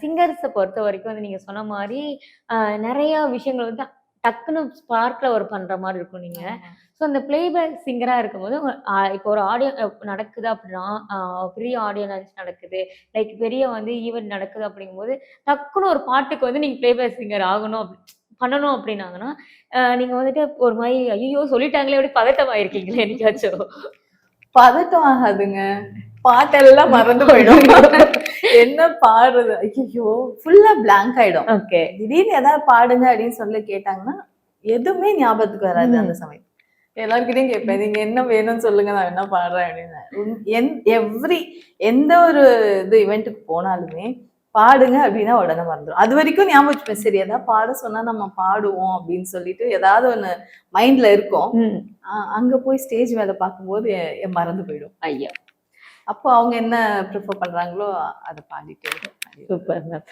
சிங்கர்ஸ பொறுத்தவரைக்கும் வந்து நீங்க சொன்ன மாரி, நெறைய விஷயங்கள் வந்து டக்குனு ஸ்பார்க்ல ஒரு பண்ற மாரி இருக்கும் நீங்க. ஆமா. ஸோ அந்த பிளேபேக் சிங்கரா இருக்கும்போது, இப்போ ஒரு ஆடியோ நடக்குது அப்படின்னா, பெரிய ஆடியோ லான்ச் நடக்குது, லைக் பெரிய வந்து ஈவென்ட் நடக்குது அப்படிங்கும்போது, டக்குனு ஒரு பாட்டுக்கு வந்து நீங்க பிளேபேக் சிங்கர் ஆகணும் பண்ணணும் அப்படின்னாங்கன்னா, நீங்க வந்துட்டு ஒரு மாரி ஐய்யயோ! சொல்லிட்டாங்களே அப்படி பதட்டமாயிருக்கீங்களா என்னைக்காச்சும்? பதட்டம் ஆகாதுங்க. பாட்டெல்லாம் மறந்து போயிடும். என்ன பாடுறது? ஐய்யய்யோ! ஃபுல்லா பிளாங்க் ஆயிடும். ஓகே. திடீர்னு ஏதாவது பாடுங்க அப்படின்னு சொல்லி கேட்டாங்கன்னா, எதுவுமே ஞாபகத்துக்கு வராது அந்த சமயம். எல்லார்கிட்டயும் கேட்பேன். நீங்க என்ன வேணும்னு சொல்லுங்க நான் என்ன பாடுறேன் அப்படின்னு. எந்த ஒரு இவென்ட்டுக்கு போனாலுமே பாடுங்க அப்படின்னா உடனே மறந்துரும். அது வரைக்கும் ஞாபகம் வச்சுப்பேன். சரி ஏதாவது பாட சொன்னா நம்ம பாடுவோம் அப்படின்னு சொல்லிட்டு ஏதாவது ஒண்ணு மைண்ட்ல இருக்கும். ம். அங்க போய் ஸ்டேஜ் மேல பார்க்கும்போது மறந்து போயிடும். ஐயோ! அப்போ அவங்க என்ன ப்ரிஃபர் பண்றாங்களோ அத பாடிட்டே இருப்பேன். Super ma'am.